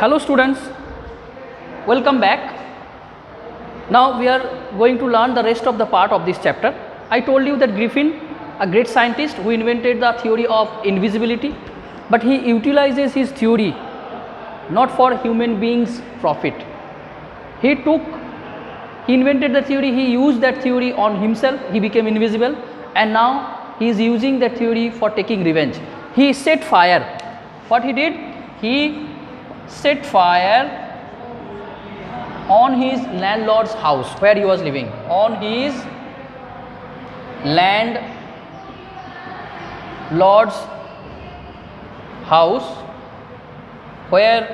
Hello students, welcome back. Now we are going to learn the rest of the part of this chapter. I told you that Griffin, a great scientist who invented the theory of invisibility, but he utilizes his theory not for human beings' profit. He invented the theory, he used that theory on himself, he became invisible, and now he is using that theory for taking revenge. He set fire. What he did? He set fire on his landlord's house where he was living, on his landlord's house where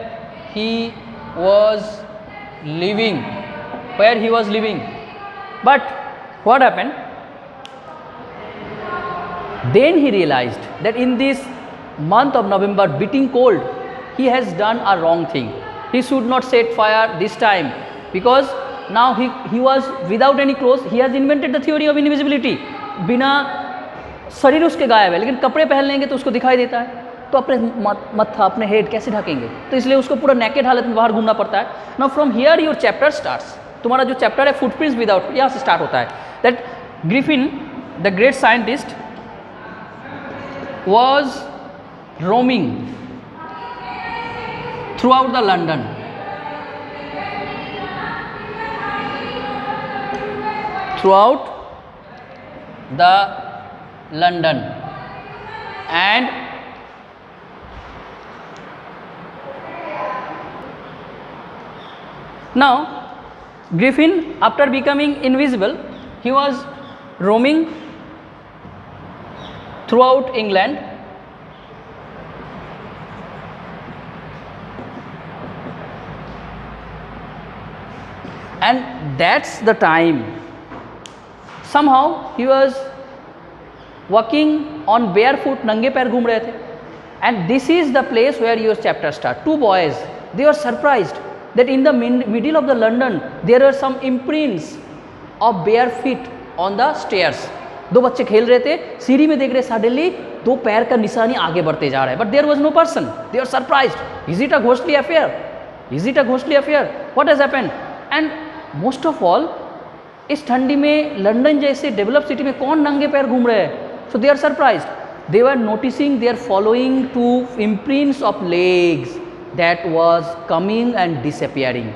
he was living, But what happened? Then he realized that in this month of November, beating cold, he has done a wrong thing. He should not set fire this time, because now he was without any clothes. He has invented the theory of invisibility. बिना शरीर उसके गायब है, लेकिन कपड़े पहन लेंगे तो उसको दिखाई देता है, तो अपने मत्था, अपने हेड कैसे ढकेंगे? तो इसलिए उसको पूरा नेकेड हालत में बाहर घूमना पड़ता है. Now from here your chapter starts. तुम्हारा जो चैप्टर है फुटप्रिंट्स विदाउट, यहाँ से स्टार्ट होता है. That Griffin the great scientist was roaming throughout the London. And now Griffin, after becoming invisible, he was roaming throughout England, and that's the time somehow he was walking on barefoot, नंगे पैर घूम रहे थे. And this is the place where your chapter starts. Two boys, they were surprised that in the middle of the London there are some imprints of bare feet on the stairs. दो बच्चे खेल रहे थे, सीढ़ी में देख रहे, suddenly दो पैर का निशानी आगे बढ़ते जा रहा है, but there was no person. They are surprised. Is it a ghostly affair? What has happened? And most of all, इस ठंडी में लंदन जैसे डेवलप सिटी में कौन नंगे पैर घूम रहे हैं? So they are surprised. They were noticing, they are following two imprints of legs that was coming and disappearing.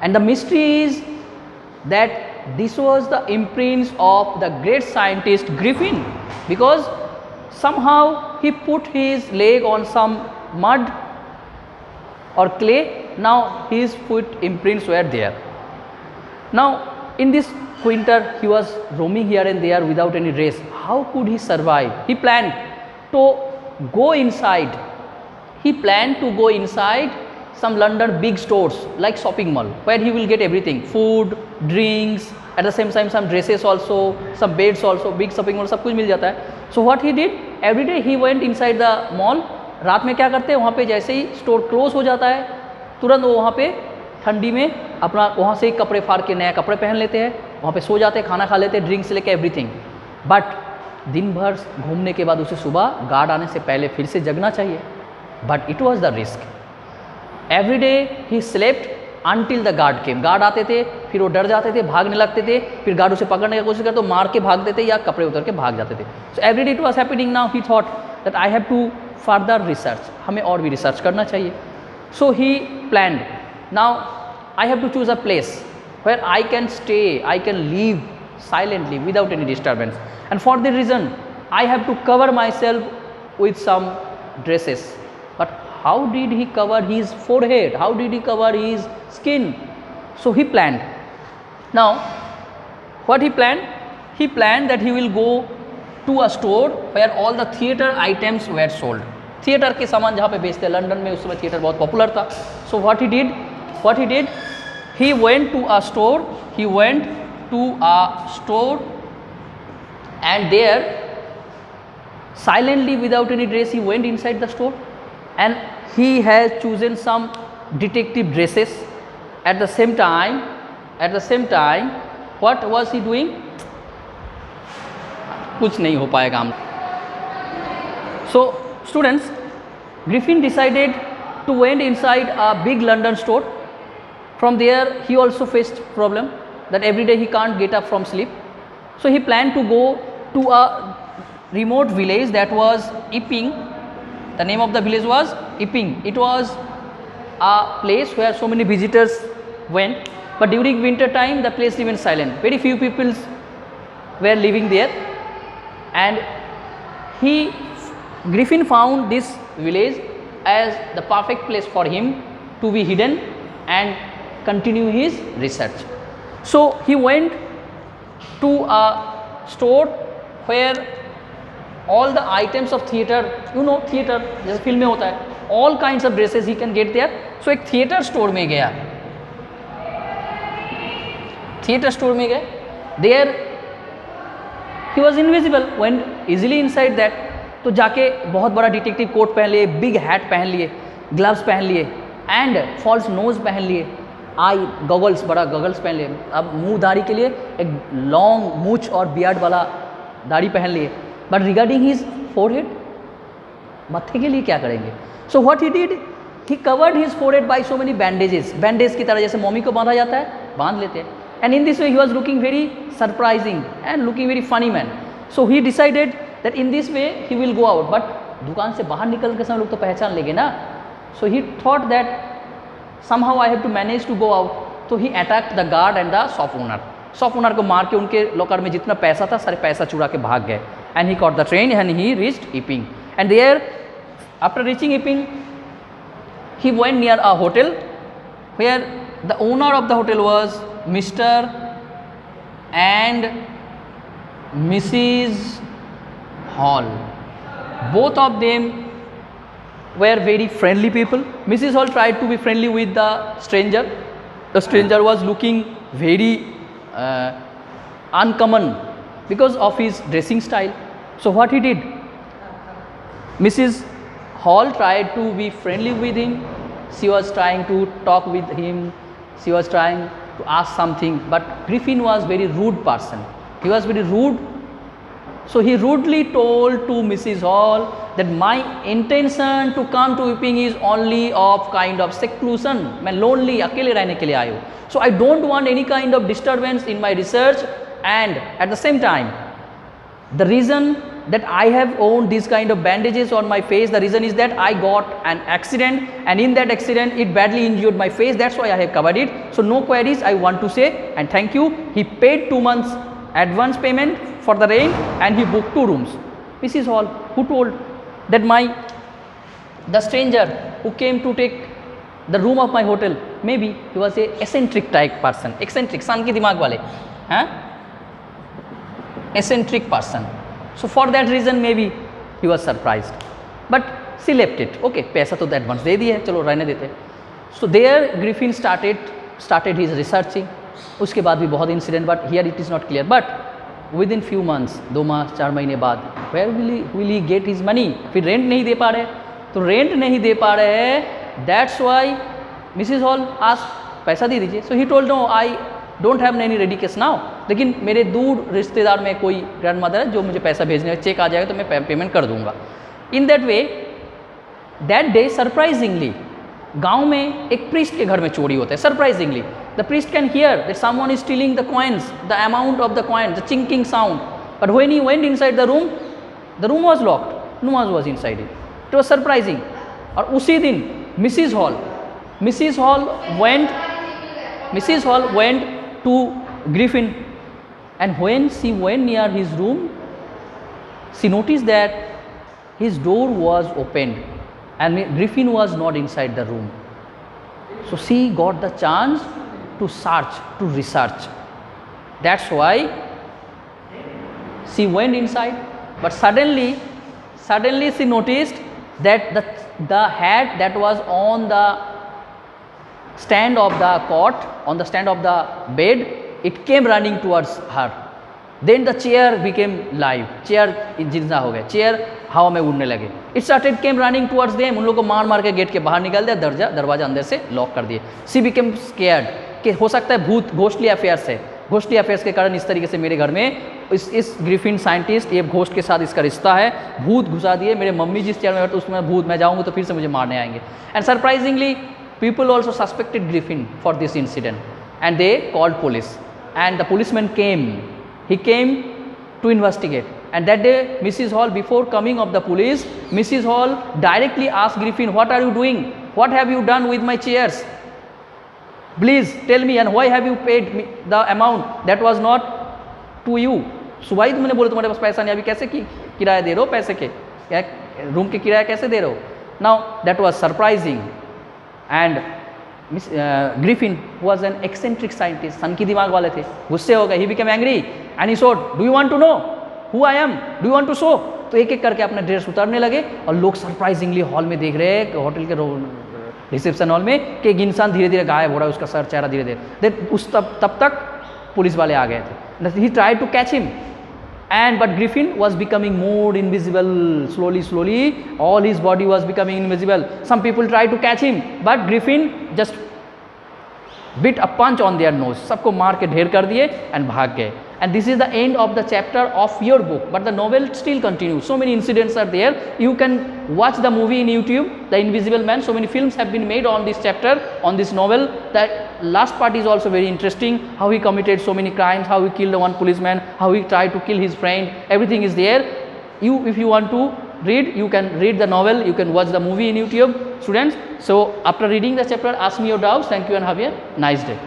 And the mystery is that this was the imprints of the great scientist Griffin, because somehow he put his leg on some mud or clay. Now his foot imprints were there. Now in this winter he was roaming here and there without any dress. How could he survive? He planned to go inside some London big stores like shopping mall, where he will get everything, food, drinks, at the same time some dresses also, some beds also. Big shopping mall सब कुछ मिल जाता है. So what he did, every day he went inside the mall. रात में क्या करते हैं, वहाँ पे जैसे ही स्टोर क्लोज हो जाता है, तुरंत वो वहाँ पे ठंडी में अपना वहाँ से ही कपड़े फाड़ के नया कपड़े पहन लेते हैं, वहाँ पे सो जाते हैं, खाना खा लेते हैं, ड्रिंक्स लेके एवरीथिंग. बट दिन भर घूमने के बाद उसे सुबह गार्ड आने से पहले फिर से जगना चाहिए. But it was the risk. Every day he slept until the guard came. Guard आते थे, फिर वो डर जाते थे, भागने लगते थे, फिर गार्ड उसे पकड़ने की कोशिश करते तो मार के भागते थे या कपड़े उतर के भाग जाते थे. So every day it was happening. Now he thought that I have to further research, हमें और भी रिसर्च करना चाहिए. So he planned, now I have to choose a place where I can stay, I can live silently without any disturbance. And for the reason I have to cover myself with some dresses. But how did he cover his forehead? How did he cover his skin? So he planned. Now what he planned? He planned that he will go to a store where all the theatre items were sold. Theatre के सामान जहाँ पे बेचते हैं, London में उस समय theatre बहुत पॉपुलर था. So what he did? He went to a store and there silently without any dress he went inside the store. And he has chosen some detective dresses. At the same time, what was he doing? कुछ नहीं हो पाएगा हम. So students, Griffin decided to went inside a big London store. From there he also faced problem that every day he can't get up from sleep. So he planned to go to a remote village that was Epping. The name of the village was Epping. It was a place where so many visitors went, but during winter time the place remained silent. Very few people were living there, and Griffin found this village as the perfect place for him to be hidden and continue his research. So he went to a store where all the items of theater, you know theater जैसे film में होता है, all kinds of dresses he can get there. So एक theater store में गया, theater store में गए, there he was invisible, went easily inside that. तो जाके बहुत बड़ा डिटेक्टिव कोट पहन लिए, बिग हैट पहन लिए, ग्लव्स पहन लिए एंड फॉल्स नोज पहन लिए, आई गॉगल्स, बड़ा गॉगल्स पहन लिए. अब मुंह दाढ़ी के लिए एक लॉन्ग मूछ और बियर्ड वाला दाढ़ी पहन लिए. बट रिगार्डिंग हिज फोरहेड, मत्थे के लिए क्या करेंगे? So what he did, he covered his forehead by so many bandages. Bandage की तरह जैसे मम्मी को बांधा जाता है, बांध लेते हैं. And in this way he was looking very surprising and looking very funny man. So he decided that in this way he will go out. But दुकान से बाहर निकल के समय लोग तो पहचान लेंगे ना. So he thought that somehow I have to manage to go out. तो he attacked the guard and the shop owner. Shop owner को मार के उनके लॉकर में जितना पैसा था सारे पैसा चुरा के भाग गए. And he caught the train and he reached Epping. And there, after reaching Epping, he went near a hotel where the owner of the hotel was Mr. and Mrs. Hall. Both of them were very friendly people. Mrs. Hall tried to be friendly with the stranger. The stranger was looking very uncommon because of his dressing style. So what he did, Mrs. Hall tried to be friendly with him. She was trying to talk with him. She was trying to ask something, but Griffin was very rude person. He was very rude. So he rudely told to Mrs. Hall that my intention to come to Epping is only of kind of seclusion. मैं lonely अकेले रहने के लिए आया हूँ. So I don't want any kind of disturbance in my research, and at the same time, the reason that I have owned these kind of bandages on my face, the reason is that I got an accident, and in that accident it badly injured my face. That's why I have covered it. So no queries, I want to say and thank you. He paid 2 months advance payment for the rent and he booked 2 rooms. Mrs. Hall, who told that the stranger who came to take the room of my hotel, maybe he was a eccentric type person. Eccentric, सान की दिमाग वाले, हाँ? Eccentric person. So for that reason maybe he was surprised. But she left it. Okay, पैसा तो advance दे दिए, चलो रहने देते. So there Griffin started his researching. उसके बाद भी बहुत incident, but here it is not clear. But within few months, 2 माह 4 महीने बाद, where will he get his money? फिर रेंट नहीं दे पा रहे, तो रेंट नहीं दे पा रहे हैं, दैट्स वाई मिसिज हॉल आज पैसा दे दीजिए. So he told no I don't have any ready cash now. लेकिन मेरे दूर रिश्तेदार में कोई ग्रैंड मदर है जो मुझे पैसा भेजने, चेक आ जाएगा तो मैं पेमेंट कर दूंगा. In that way that day surprisingly गांव में एक प्रीस्ट के घर में चोरी होता है. Surprisingly the priest can hear that someone is stealing the coins, the amount of the coins, the chinking sound. But when he went inside the room was locked. No one was inside it. It was surprising. और उसी दिन Mrs. Hall went to Griffin, and when she went near his room, she noticed that his door was opened and Griffin was not inside the room. So she got the chance to search, to research. That's why she went inside. But suddenly she noticed that the hat that was on the stand of the cot, on the stand of the bed, it came running towards her. Then the chair became live. Chair जिंदा हो गया, chair हवा में उड़ने लगे. It started came running towards them. उन लोगों को मार के गेट के बाहर निकाल दिया, दरवाजा अंदर से लॉक कर दिए. She became scared कि हो सकता है भूत, घोस्टली अफेयर से. घोस्टी अफेयर्स के कारण इस तरीके से मेरे घर में इस ग्रिफिन साइंटिस्ट, ये घोस्ट के साथ इसका रिश्ता है, भूत घुसा दिए। मेरे मम्मी जिस चेयर में बैठे उसमें भूत, मैं जाऊँगा तो फिर से मुझे मारने आएंगे। And surprisingly people also suspected Griffin for this incident and they called police and the policeman came, he came to investigate, and that day Mrs. Hall, before coming of the police, Mrs. Hall directly asked Griffin, what are you doing, what have you done with my chairs, please tell me, and why have you paid me the amount that was not to you। सुबह ही तुमने बोला तुम्हारे पास पैसा नहीं, अभी कैसे किराया दे रहे हो, पैसे के क्या रूम के किराया कैसे दे रहे हो। Now that was surprising and Griffin was an eccentric scientist, सन की दिमाग वाले थे, गुस्से हो गए। He became angry and he said, do you want to know who I am, do you want to show. तो एक एक करके अपना ड्रेस उतारने लगे और लोग सरप्राइजिंगली हॉल में देख रहे हैं, होटल के रिसेप्शन हॉल में, कि एक इंसान धीरे धीरे गायब हो रहा है, उसका सर चेहरा धीरे धीरे। तब तक पुलिस वाले आ गए थे। He try to catch him and but Griffin was becoming more invisible, slowly all his body was becoming invisible. Some people tried to catch him but Griffin just bit a punch on their nose, सबको मार के ढेर कर दिए and भाग गए। And this is the end of the chapter of your book, but the novel still continues. So many incidents are there. You can watch the movie in YouTube, The Invisible Man. So many films have been made on this chapter, on this novel. The last part is also very interesting, how he committed so many crimes, how he killed one policeman, how he tried to kill his friend. Everything is there. If you want to read, you can read the novel, you can watch the movie in YouTube, students. So after reading the chapter, ask me your doubts. Thank you and have a nice day.